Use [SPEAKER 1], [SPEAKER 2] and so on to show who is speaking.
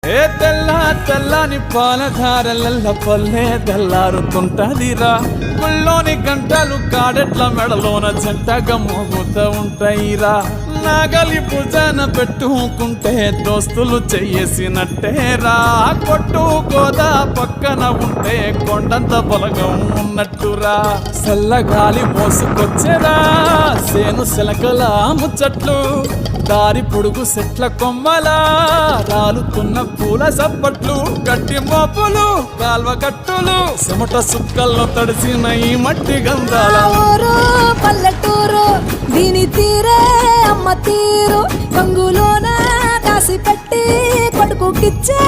[SPEAKER 1] ఏ తెల్ల తెల్లని పాలధారలల్ల పల్లె తెల్లారుతుంటదిరా గుళ్ళోని గంటలు కాడెట్ల మెడలోన జంటగా మోగుతూ ఉంటాయిరా నాగలి భుజాన పెట్టుకుంటే దోస్తులు చెయ్యేసినట్టేరా కొట్టు గోదా పక్కన ఉంటే కొండంత బలగం ఉన్నట్టురా చల్లగాలి మోసుకొచ్చేరా సేను శిలకల ముచ్చట్లు దారి పొడుగు సెట్ల కొమ్మలా రాలుతున్న పూల సప్పట్లు గట్టి మోపులు కాల్వ కట్టులు చెమట సుక్కల్లో తడిసిన ఈ మట్టి గంధాల
[SPEAKER 2] పల్లెటూరు దీని తీరే అమ్మ తీరు గంగులోన దాసి పెట్టి కొడుకుకిచ్చే